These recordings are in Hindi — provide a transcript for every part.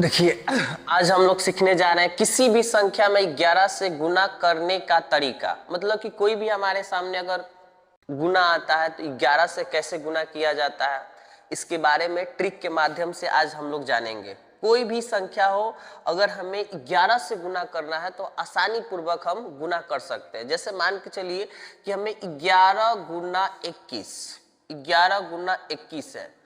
देखिए, आज हम लोग सीखने जा रहे हैं किसी भी संख्या में 11 से गुना करने का तरीका। मतलब कि कोई भी हमारे सामने अगर गुना आता है तो 11 से कैसे गुना किया जाता है, इसके बारे में ट्रिक के माध्यम से आज हम लोग जानेंगे। कोई भी संख्या हो, अगर हमें 11 से गुना करना है तो आसानी पूर्वक हम गुना कर सकते हैं। जैसे मान के चलिए कि हमें 11 गुना 21, 11 गुना 21 है।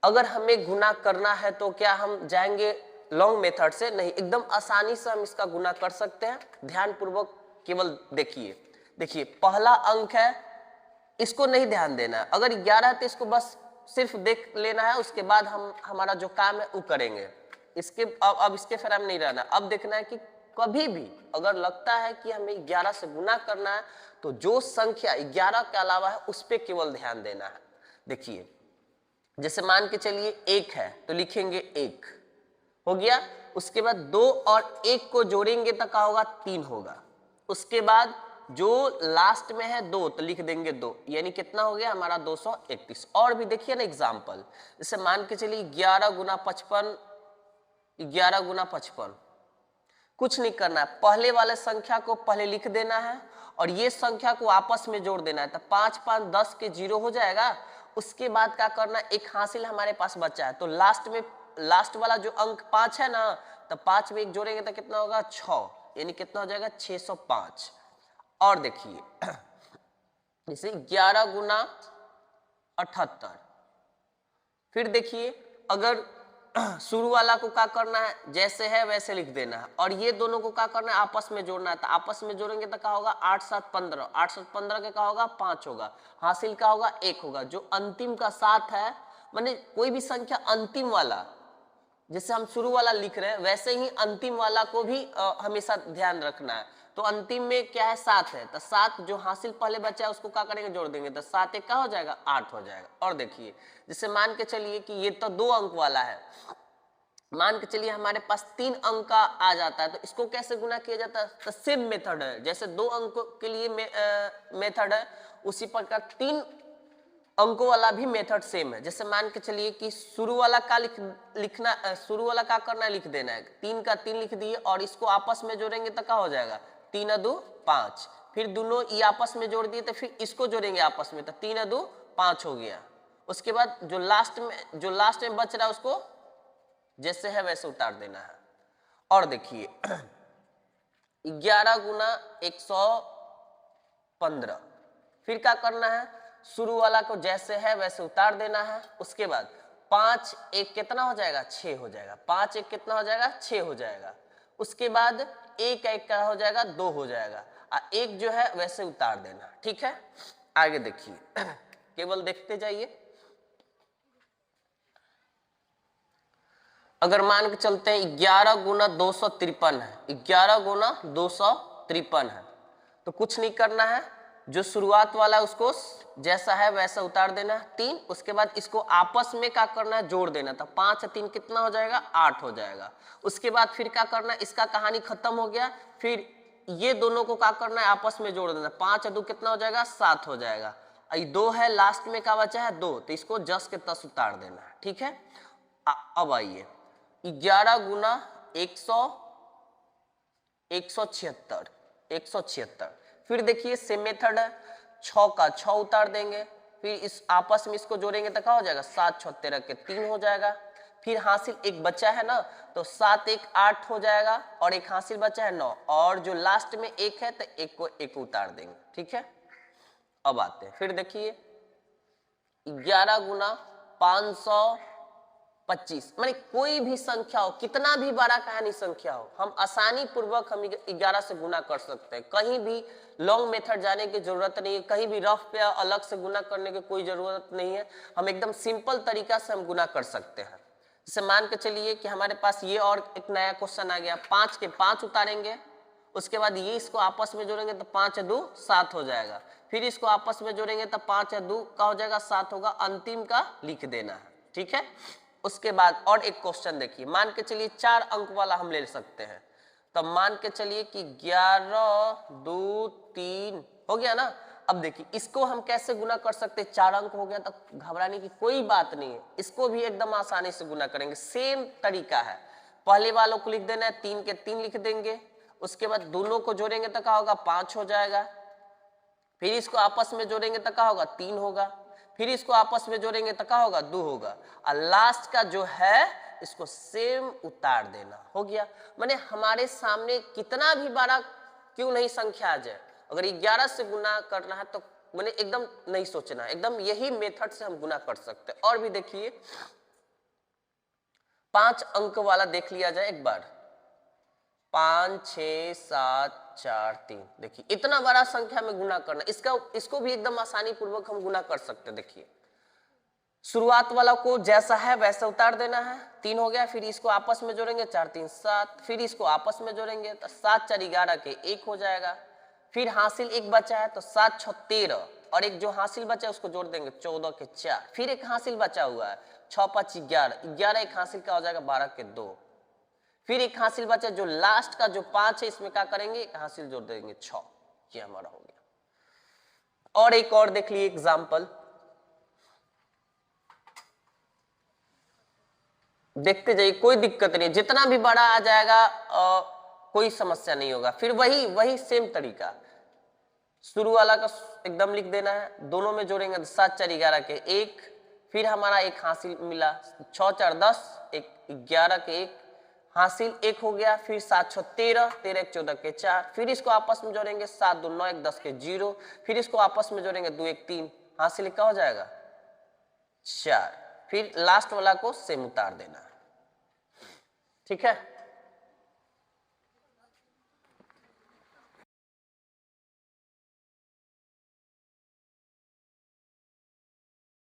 अगर हमें गुना करना है तो क्या हम जाएंगे लॉन्ग मेथड से? नहीं, एकदम आसानी से हम इसका गुना कर सकते हैं। ध्यान पूर्वक केवल देखिए। देखिए, पहला अंक है, इसको नहीं ध्यान देना है। अगर 11 है तो इसको बस सिर्फ देख लेना है, उसके बाद हम हमारा जो काम है वो करेंगे। इसके अब इसके फिर हम नहीं रहना। अब देखना है कि कभी भी अगर लगता है कि हमें 11 से गुना करना है तो जो संख्या 11 के अलावा है उस पर केवल ध्यान देना है। देखिए, जैसे मान के चलिए 1 है तो लिखेंगे 1, हो गया। उसके बाद 2 और 1 को जोड़ेंगे तो क्या होगा? 3 होगा। उसके बाद जो लास्ट में है 2 तो लिख देंगे 2, यानी कितना हो गया हमारा? 231। और भी देखिए ना एग्जाम्पल, जैसे मान के चलिए 11 गुना 55, 11 गुना 55। कुछ नहीं करना है, पहले वाले संख्या को पहले लिख देना है और ये संख्या को आपस में जोड़ देना है। तो 5 5 10 के 0 हो जाएगा। उसके बाद क्या करना, एक हासिल हमारे पास बचा है तो लास्ट में लास्ट वाला जो अंक 5 है ना, तो 5 में 1 जोड़ेंगे तो कितना होगा? 6, यानी कितना हो जाएगा? 605। और देखिए जैसे 11 गुना 78। फिर देखिए, अगर शुरू वाला को क्या करना है, जैसे है वैसे लिख देना है और ये दोनों को क्या करना है? आपस में जोड़ना है। तो आपस में जोड़ेंगे तो क्या होगा? 8 7 15, 8 7 15 के क्या होगा? 5 होगा। हासिल क्या होगा? 1 होगा। जो अंतिम का 7 है, माने कोई भी संख्या अंतिम वाला, जैसे हम शुरू वाला लिख रहे हैं वैसे ही अंतिम वाला को भी हमेशा ध्यान रखना है। तो अंतिम में क्या है? 7 है, तो 7 जो हासिल पहले बचा है उसको क्या करेंगे? जोड़ देंगे। तो 7 एक क्या हो जाएगा? 8 हो जाएगा। और देखिए, जैसे मान के चलिए कि ये तो 2 अंक वाला है, मान के चलिए हमारे पास 3 अंक का आ जाता है तो इसको कैसे गुना किया जाता है? तो सेम मेथड है। जैसे 2 अंकों के लिए मेथड है, उसी प्रकार 3 अंकों वाला भी मेथड सेम है। जैसे मान के चलिए कि शुरू वाला का लिखना, शुरू वाला का करना है? लिख देना है। 3 का 3 लिख दिए और इसको आपस में जोड़ेंगे तो क्या हो जाएगा? 3 2 5। फिर दोनों ये आपस में जोड़ दिए तो फिर इसको जोड़ेंगे आपस में, तो 3 2 5 हो गया। उसके बाद जो लास्ट में बच रहा है उसको जैसे है वैसे उतार देना है। और देखिए 11 गुना 115। फिर क्या करना है? शुरू वाला को जैसे है वैसे उतार देना है। उसके बाद 5 1 कितना हो जाएगा? 6 हो जाएगा। 5 1 कितना हो जाएगा? 6 हो जाएगा। उसके बाद 1 1 क्या हो जाएगा? 2 हो जाएगा। और 1 जो है वैसे उतार देना। ठीक है, आगे देखिए केवल देखते जाइए। अगर मान के चलते हैं 11 गुना 253 है, 11 गुना 253 है, तो कुछ नहीं करना है, जो शुरुआत वाला है उसको जैसा है वैसा उतार देना है 3। उसके बाद इसको आपस में क्या करना है? जोड़ देना। तो 5 3 कितना हो जाएगा? 8 हो जाएगा। उसके बाद फिर क्या करना है? इसका कहानी खत्म हो गया। फिर ये दोनों को क्या करना है? आपस में जोड़ देना। 5 2 कितना हो जाएगा? 7 हो जाएगा। 2 है, लास्ट में क्या बचा है? 2, तो इसको जस के तस उतार देना है। ठीक है, अब आइए 11 गुना 176, 176। फिर देखिए सेम मेथड है, 6 का 6 उतार देंगे। फिर इस आपस में इसको जोड़ेंगे तो क्या हो जाएगा? 7 6 13 के 3 हो जाएगा। फिर हासिल एक बचा है ना, तो 7 1 8 हो जाएगा और एक हासिल बचा है 9, और जो लास्ट में 1 है तो 1 को 1 उतार देंगे। ठीक है, अब आते हैं फिर देखिए 11 गुना 525। माने कोई भी संख्या हो, कितना भी बड़ा कहानी संख्या हो, हम आसानी पूर्वक हम 11 से गुना कर सकते हैं। कहीं भी लॉन्ग मेथड जाने की जरूरत नहीं है, कहीं भी रफ पे अलग से गुना करने की कोई जरूरत नहीं है। हम एकदम सिंपल तरीका से हम गुना कर सकते हैं। जैसे मान के चलिए कि हमारे पास ये और एक नया क्वेश्चन आ गया, 5 के 5 उतारेंगे। उसके बाद ये इसको आपस में जोड़ेंगे तो 5 2 7 हो जाएगा। फिर इसको आपस में जोड़ेंगे तो 5 2 का हो जाएगा 7 होगा। अंतिम का लिख देना है। ठीक है, उसके बाद और एक क्वेश्चन देखिए, मान के चलिए 4 अंक वाला हम ले सकते हैं। तब मान के चलिए कि 11 2 3 हो गया ना। अब देखिए इसको हम कैसे गुना कर सकते हैं? 4 अंक हो गया तो घबराने की कोई बात नहीं है, इसको भी एकदम आसानी से गुना करेंगे। सेम तरीका है, पहले वालों को लिख देना है, 3 के 3 लिख देंगे, उसके बाद दोनों को जोड़ेंगे तो क्या होगा 5 हो जाएगा, फिर इसको आपस में जोड़ेंगे तो क्या होगा 3 होगा, फिर इसको आपस में जोड़ेंगे तो क्या होगा 2 होगा, और लास्ट का जो है इसको सेम उतार देना, हो गया। माने हमारे सामने कितना भी बड़ा क्यों नहीं संख्या आ जाए, अगर 11 से गुना करना है तो मैंने एकदम नहीं सोचना, एकदम यही मेथड से हम गुना कर सकते हैं। और भी देखिए 5 अंक वाला देख लिया जाए एक बार, 5 6 7 4 3, देखिए इतना बड़ा संख्या में गुना करना, इसको भी एकदम आसानी पूर्वक हम गुना कर सकते हैं। देखिए शुरुआत वाला को जैसा है वैसा उतार देना है, 3 हो गया, फिर इसको आपस में जोड़ेंगे 4 3 7, फिर इसको आपस में जोड़ेंगे तो 7 4 11 के 1 हो जाएगा, फिर हासिल एक बचा है तो 7 6 13, और एक जो हासिल बचा है उसको जोड़ देंगे 14 के 4, फिर एक हासिल बचा हुआ है 6 5 11, 11 एक हासिल का हो जाएगा 12 के 2, फिर एक हासिल बचा जो लास्ट का जो 5 है इसमें क्या करेंगे एक हासिल जोड़ देंगे 6, ये हमारा हो गया। और एक और देख लीजिए एग्जाम्पल, देखते जाइए कोई दिक्कत नहीं, जितना भी बड़ा आ जाएगा कोई समस्या नहीं होगा। फिर वही सेम तरीका, शुरू वाला का एकदम लिख देना है, दोनों में जोड़ेंगे तो 7 4 11 के 1, फिर हमारा एक हासिल मिला 6 4 10, एक 11 के 1 हासिल 1 हो गया, फिर 7 6 13, 13 1 14 के 4, फिर इसको आपस में जोड़ेंगे 7 2 9 1 10 के 0, फिर इसको आपस में जोड़ेंगे 2 1 3, हासिल क्या हो जाएगा 4, फिर लास्ट वाला को सेम उतार देना, ठीक है।